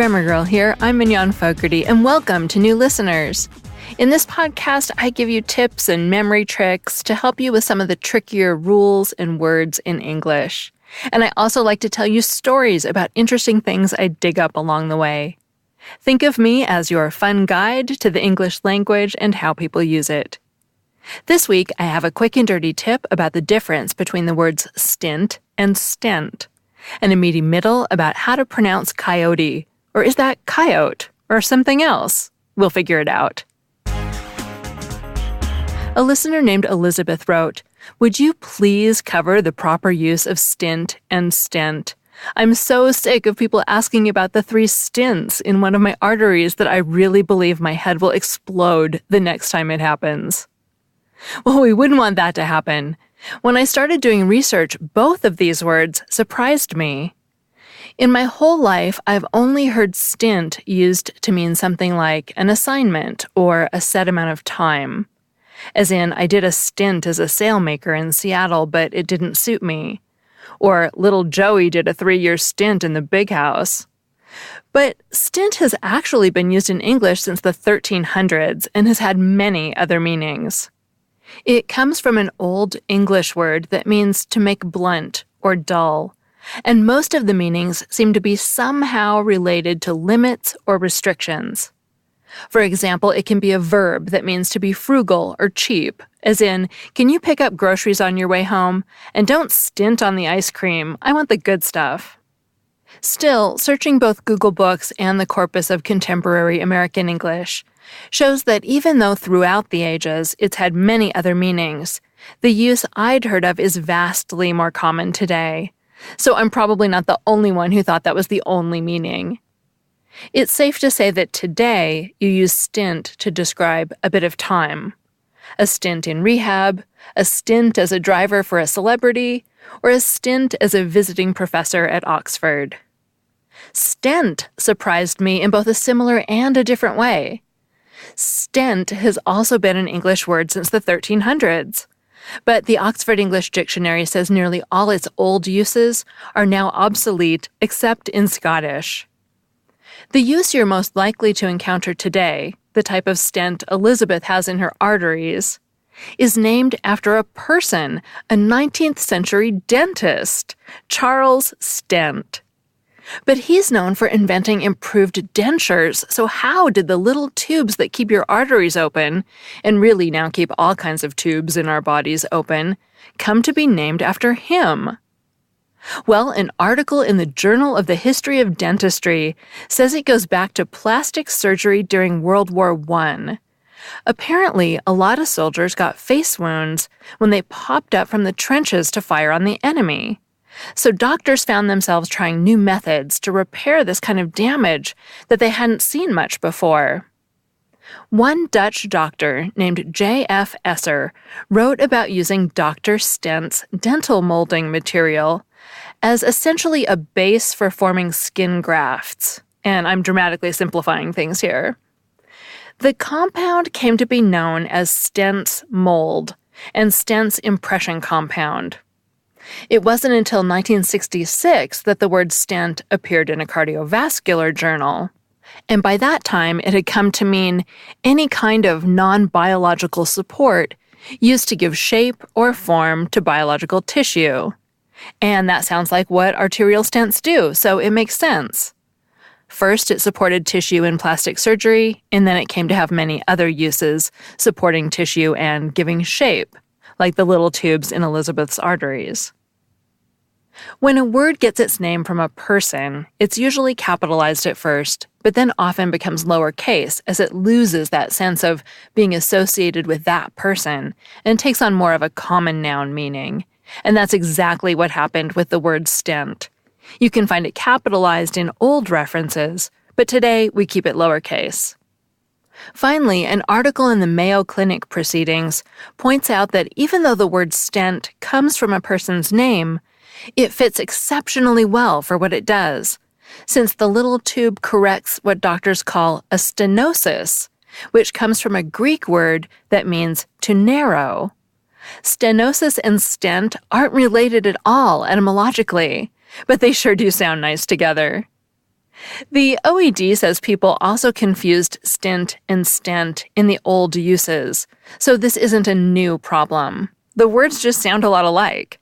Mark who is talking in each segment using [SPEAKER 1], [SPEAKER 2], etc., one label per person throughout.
[SPEAKER 1] Grammar Girl here. I'm Mignon Fogarty, and welcome to new listeners. In this podcast, I give you tips and memory tricks to help you with some of the trickier rules and words in English. And I also like to tell you stories about interesting things I dig up along the way. Think of me as your fun guide to the English language and how people use it. This week, I have a quick and dirty tip about the difference between the words stint and stent, and a meaty middle about how to pronounce coyote, or is that coyote, or something else? We'll figure it out. A listener named Elizabeth wrote, "Would you please cover the proper use of stint and stent? I'm so sick of people asking about the 3 stints in one of my arteries that I really believe my head will explode the next time it happens." Well, we wouldn't want that to happen. When I started doing research, both of these words surprised me. In my whole life, I've only heard stint used to mean something like an assignment or a set amount of time. As in, I did a stint as a sailmaker in Seattle, but it didn't suit me. Or little Joey did a 3-year stint in the big house. But stint has actually been used in English since the 1300s and has had many other meanings. It comes from an old English word that means to make blunt or dull, and most of the meanings seem to be somehow related to limits or restrictions. For example, it can be a verb that means to be frugal or cheap, as in, can you pick up groceries on your way home? And don't stint on the ice cream. I want the good stuff. Still, searching both Google Books and the corpus of contemporary American English shows that even though throughout the ages it's had many other meanings, the use I'd heard of is vastly more common today. So I'm probably not the only one who thought that was the only meaning. It's safe to say that today you use stint to describe a bit of time. A stint in rehab, a stint as a driver for a celebrity, or a stint as a visiting professor at Oxford. Stent surprised me in both a similar and a different way. Stent has also been an English word since the 1300s, but the Oxford English Dictionary says nearly all its old uses are now obsolete except in Scottish. The use you're most likely to encounter today, the type of stent Elizabeth has in her arteries, is named after a person, a 19th century dentist, Charles Stent. But he's known for inventing improved dentures, so how did the little tubes that keep your arteries open, and really now keep all kinds of tubes in our bodies open, come to be named after him? Well, an article in the Journal of the History of Dentistry says it goes back to plastic surgery during World War I. Apparently, a lot of soldiers got face wounds when they popped up from the trenches to fire on the enemy. So doctors found themselves trying new methods to repair this kind of damage that they hadn't seen much before. One Dutch doctor named J.F. Esser wrote about using Dr. Stent's dental molding material as essentially a base for forming skin grafts. And I'm dramatically simplifying things here. The compound came to be known as Stent's mold and Stent's impression compound. It wasn't until 1966 that the word stent appeared in a cardiovascular journal. And by that time, it had come to mean any kind of non-biological support used to give shape or form to biological tissue. And that sounds like what arterial stents do, so it makes sense. First, it supported tissue in plastic surgery, and then it came to have many other uses, supporting tissue and giving shape, like the little tubes in Elizabeth's arteries. When a word gets its name from a person, it's usually capitalized at first, but then often becomes lowercase as it loses that sense of being associated with that person and takes on more of a common noun meaning. And that's exactly what happened with the word stent. You can find it capitalized in old references, but today we keep it lowercase. Finally, an article in the Mayo Clinic Proceedings points out that even though the word stent comes from a person's name, it fits exceptionally well for what it does, since the little tube corrects what doctors call a stenosis, which comes from a Greek word that means to narrow. Stenosis and stent aren't related at all etymologically, but they sure do sound nice together. The OED says people also confused stint and stent in the old uses, so this isn't a new problem. The words just sound a lot alike.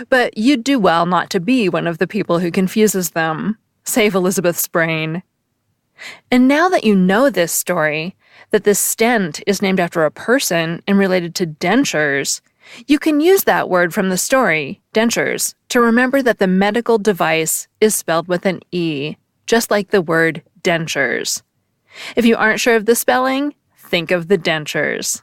[SPEAKER 1] But you'd do well not to be one of the people who confuses them. Save Elizabeth's brain. And now that you know this story, that the stent is named after a person and related to dentures, you can use that word from the story, dentures, to remember that the medical device is spelled with an E, just like the word dentures. If you aren't sure of the spelling, think of the dentures.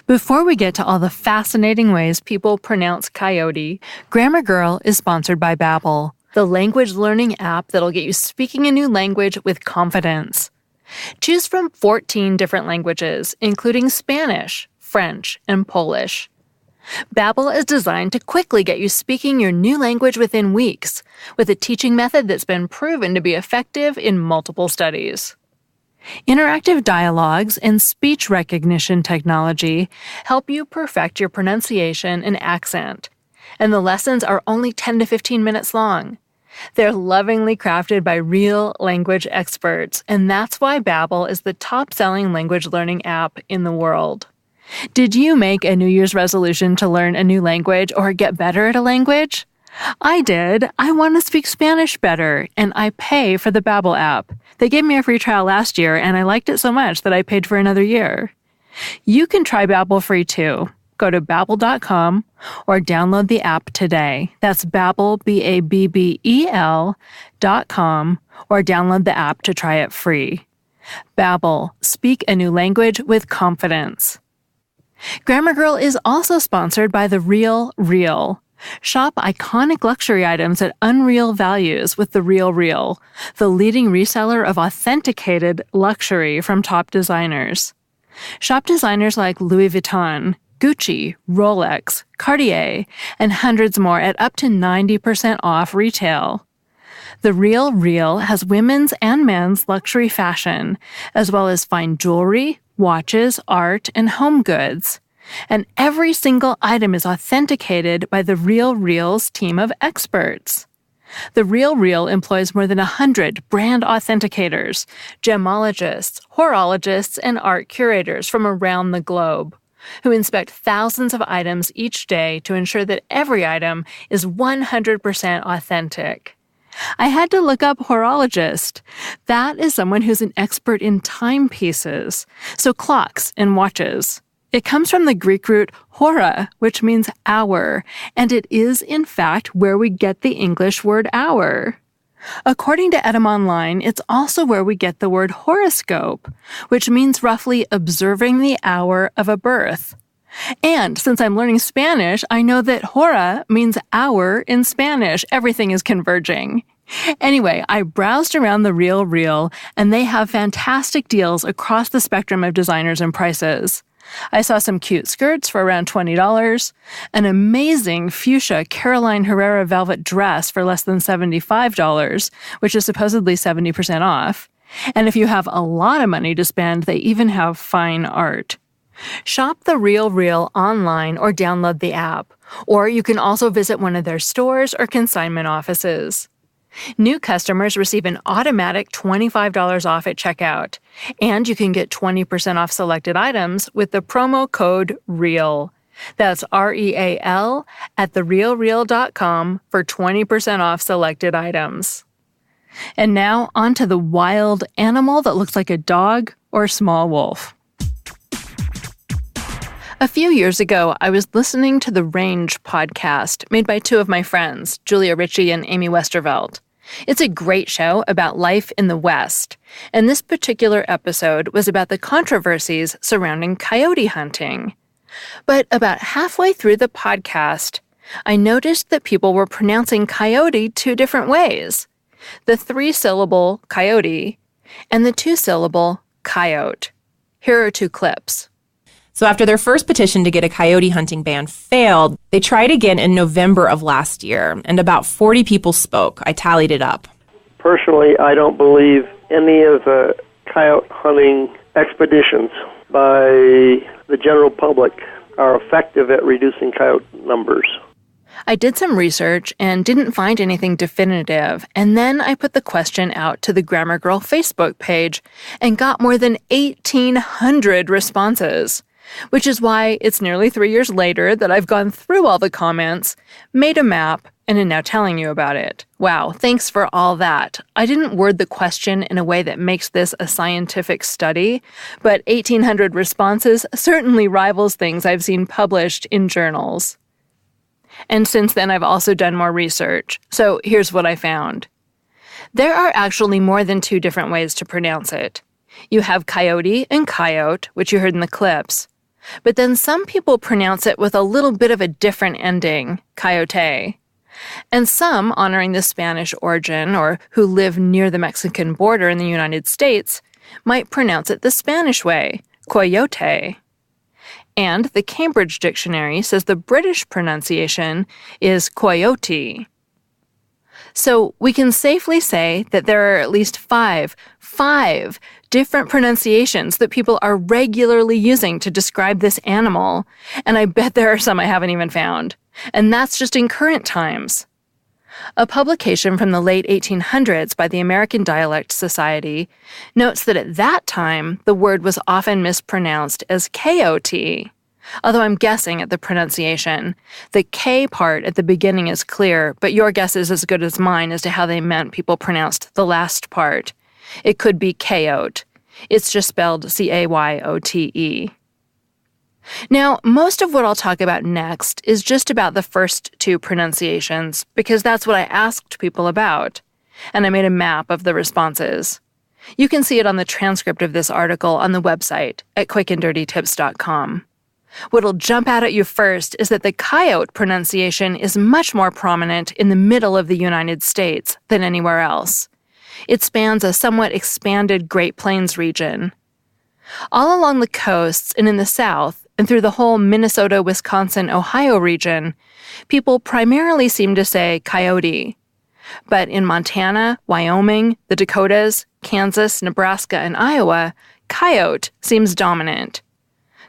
[SPEAKER 1] Before we get to all the fascinating ways people pronounce Coyote, Grammar Girl is sponsored by Babbel, the language learning app that'll get you speaking a new language with confidence. Choose from 14 different languages, including Spanish, French, and Polish. Babbel is designed to quickly get you speaking your new language within weeks, with a teaching method that's been proven to be effective in multiple studies. Interactive dialogues and speech recognition technology help you perfect your pronunciation and accent, and the lessons are only 10 to 15 minutes long. They're lovingly crafted by real language experts, and that's why Babbel is the top-selling language learning app in the world. Did you make a New Year's resolution to learn a new language or get better at a language? I did. I want to speak Spanish better, and I pay for the Babbel app. They gave me a free trial last year, and I liked it so much that I paid for another year. You can try Babbel free too. Go to Babbel.com or download the app today. That's Babbel, Babbel.com, or download the app to try it free. Babbel, speak a new language with confidence. Grammar Girl is also sponsored by The Real Real. Shop iconic luxury items at unreal values with The Real Real, the leading reseller of authenticated luxury from top designers. Shop designers like Louis Vuitton, Gucci, Rolex, Cartier, and hundreds more at up to 90% off retail. The Real Real has women's and men's luxury fashion, as well as fine jewelry, watches, art, and home goods. And every single item is authenticated by The Real Real's team of experts. The Real Real employs more than 100 brand authenticators, gemologists, horologists, and art curators from around the globe, who inspect thousands of items each day to ensure that every item is 100% authentic. I had to look up horologist. That is someone who's an expert in timepieces, so clocks and watches. It comes from the Greek root hora, which means hour, and it is, in fact, where we get the English word hour. According to Edom Online, it's also where we get the word horoscope, which means roughly observing the hour of a birth. And since I'm learning Spanish, I know that hora means hour in Spanish. Everything is converging. Anyway, I browsed around The Real Real, and they have fantastic deals across the spectrum of designers and prices. I saw some cute skirts for around $20, an amazing fuchsia Caroline Herrera velvet dress for less than $75, which is supposedly 70% off. And if you have a lot of money to spend, they even have fine art. Shop The Real Real online or download the app, or you can also visit one of their stores or consignment offices. New customers receive an automatic $25 off at checkout, and you can get 20% off selected items with the promo code REAL. That's REAL at therealreal.com for 20% off selected items. And now, on to the wild animal that looks like a dog or small wolf. A few years ago, I was listening to the Range podcast made by two of my friends, Julia Ritchie and Amy Westervelt. It's a great show about life in the West, and this particular episode was about the controversies surrounding coyote hunting. But about halfway through the podcast, I noticed that people were pronouncing coyote two different ways: the 3-syllable coyote and the 2-syllable coyote. Here are two clips.
[SPEAKER 2] So after their first petition to get a coyote hunting ban failed, they tried again in November of last year, and about 40 people spoke. I tallied it up.
[SPEAKER 3] Personally, I don't believe any of the coyote hunting expeditions by the general public are effective at reducing coyote numbers.
[SPEAKER 1] I did some research and didn't find anything definitive, and then I put the question out to the Grammar Girl Facebook page and got more than 1,800 responses, which is why it's nearly 3 years later that I've gone through all the comments, made a map, and am now telling you about it. Wow, thanks for all that. I didn't word the question in a way that makes this a scientific study, but 1,800 responses certainly rivals things I've seen published in journals. And since then, I've also done more research. So here's what I found. There are actually more than 2 different ways to pronounce it. You have coyote and coyote, which you heard in the clips. But then some people pronounce it with a little bit of a different ending, coyote. And some, honoring the Spanish origin or who live near the Mexican border in the United States, might pronounce it the Spanish way, coyote. And the Cambridge Dictionary says the British pronunciation is coyote. So we can safely say that there are at least five different pronunciations that people are regularly using to describe this animal, and I bet there are some I haven't even found. And that's just in current times. A publication from the late 1800s by the American Dialect Society notes that at that time, the word was often mispronounced as coyote. Although I'm guessing at the pronunciation. The K part at the beginning is clear, but your guess is as good as mine as to how they meant people pronounced the last part. It could be coyote. It's just spelled C-A-Y-O-T-E. Now, most of what I'll talk about next is just about the first 2 pronunciations, because that's what I asked people about, and I made a map of the responses. You can see it on the transcript of this article on the website at quickanddirtytips.com. What'll jump out at you first is that the coyote pronunciation is much more prominent in the middle of the United States than anywhere else. It spans a somewhat expanded Great Plains region. All along the coasts and in the south, and through the whole Minnesota, Wisconsin, Ohio region, people primarily seem to say coyote. But in Montana, Wyoming, the Dakotas, Kansas, Nebraska, and Iowa, coyote seems dominant.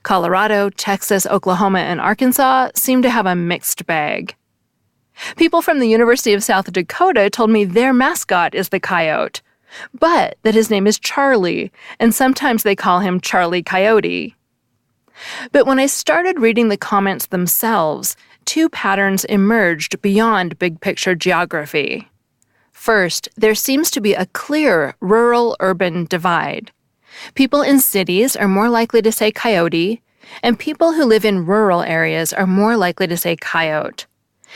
[SPEAKER 1] Colorado, Texas, Oklahoma, and Arkansas seem to have a mixed bag. People from the University of South Dakota told me their mascot is the coyote, but that his name is Charlie, and sometimes they call him Charlie Coyote. But when I started reading the comments themselves, 2 patterns emerged beyond big-picture geography. First, there seems to be a clear rural-urban divide. People in cities are more likely to say coyote, and people who live in rural areas are more likely to say coyote.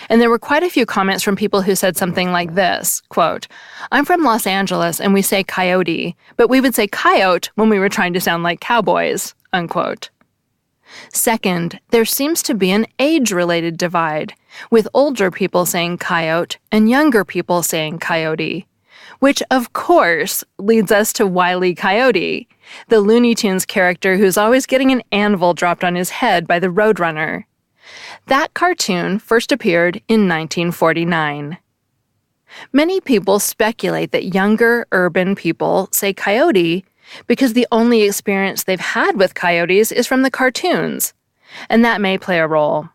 [SPEAKER 1] And there were quite a few comments from people who said something like this, quote, "I'm from Los Angeles and we say coyote, but we would say coyote when we were trying to sound like cowboys," unquote. Second, there seems to be an age-related divide, with older people saying coyote and younger people saying coyote, which of course leads us to Wile E. Coyote, the Looney Tunes character who's always getting an anvil dropped on his head by the Roadrunner. That cartoon first appeared in 1949. Many people speculate that younger urban people say coyote because the only experience they've had with coyotes is from the cartoons, and that may play a role.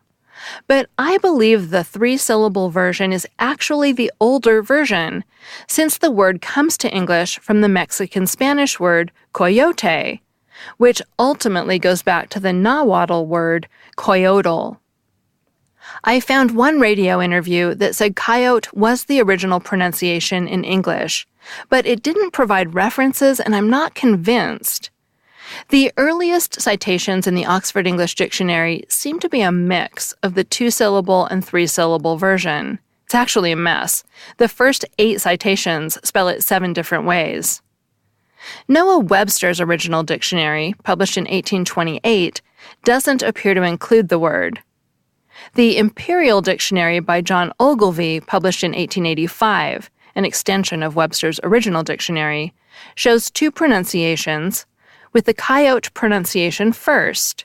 [SPEAKER 1] But I believe the 3-syllable version is actually the older version, since the word comes to English from the Mexican Spanish word coyote, which ultimately goes back to the Nahuatl word coyotl. I found one radio interview that said coyote was the original pronunciation in English, but it didn't provide references, and I'm not convinced. The earliest citations in the Oxford English Dictionary seem to be a mix of the 2-syllable and 3-syllable version. It's actually a mess. The first 8 citations spell it 7 different ways. Noah Webster's original dictionary, published in 1828, doesn't appear to include the word. The Imperial Dictionary by John Ogilvie, published in 1885, an extension of Webster's original dictionary, shows 2 pronunciations, with the coyote pronunciation first.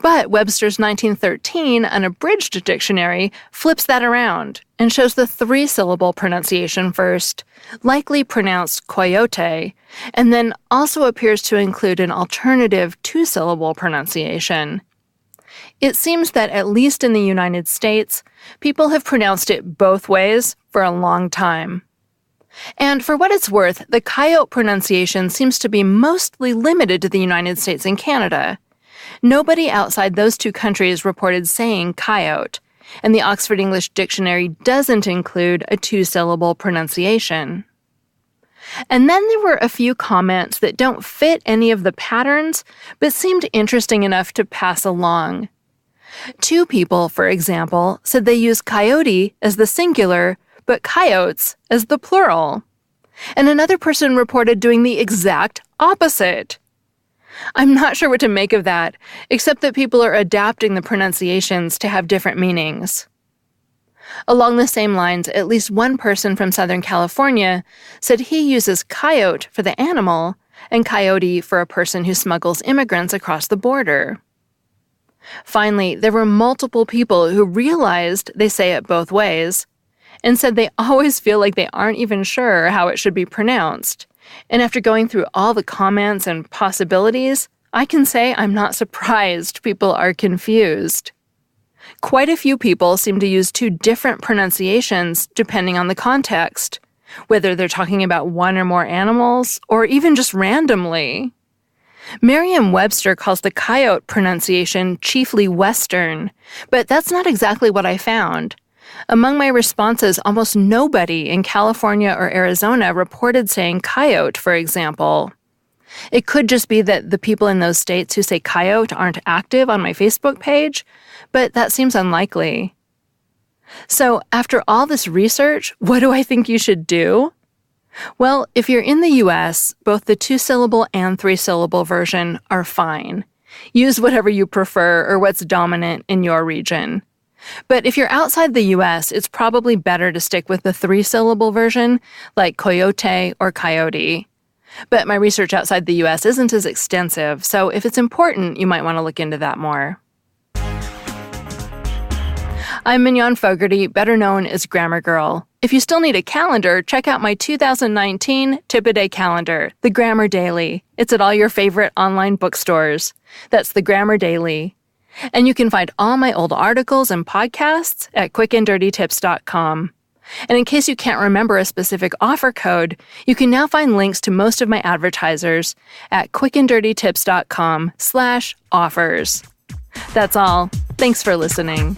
[SPEAKER 1] But Webster's 1913 unabridged dictionary flips that around and shows the 3-syllable pronunciation first, likely pronounced coyote, and then also appears to include an alternative 2-syllable pronunciation. It seems that at least in the United States, people have pronounced it both ways for a long time. And for what it's worth, the Coyote pronunciation seems to be mostly limited to the United States and Canada. Nobody outside those two countries reported saying coyote, and the Oxford English Dictionary doesn't include a two-syllable pronunciation. And then there were a few comments that don't fit any of the patterns, but seemed interesting enough to pass along. Two people, for example, said they use coyote as the singular, but coyotes as the plural. And another person reported doing the exact opposite. I'm not sure what to make of that, except that people are adapting the pronunciations to have different meanings. Along the same lines, at least one person from Southern California said he uses coyote for the animal and coyote for a person who smuggles immigrants across the border. Finally, there were multiple people who realized they say it both ways and said they always feel like they aren't even sure how it should be pronounced. And after going through all the comments and possibilities, I can say I'm not surprised people are confused. Quite a few people seem to use two different pronunciations depending on the context, whether they're talking about one or more animals or even just randomly. Merriam-Webster calls the coyote pronunciation chiefly Western, but that's not exactly what I found. Among my responses, almost nobody in California or Arizona reported saying coyote, for example. It could just be that the people in those states who say coyote aren't active on my Facebook page, but that seems unlikely. So, after all this research, what do I think you should do? Well, if you're in the US, both the two-syllable and three-syllable version are fine. Use whatever you prefer or what's dominant in your region. But if you're outside the US, it's probably better to stick with the three-syllable version, like coyote or coyote. But my research outside the US isn't as extensive, so if it's important, you might want to look into that more. I'm Mignon Fogarty, better known as Grammar Girl. If you still need a calendar, check out my 2019 Tip-A-Day calendar, The Grammar Daily. It's at all your favorite online bookstores. That's The Grammar Daily. And you can find all my old articles and podcasts at quickanddirtytips.com. And in case you can't remember a specific offer code, you can now find links to most of my advertisers at quickanddirtytips.com/offers. That's all. Thanks for listening.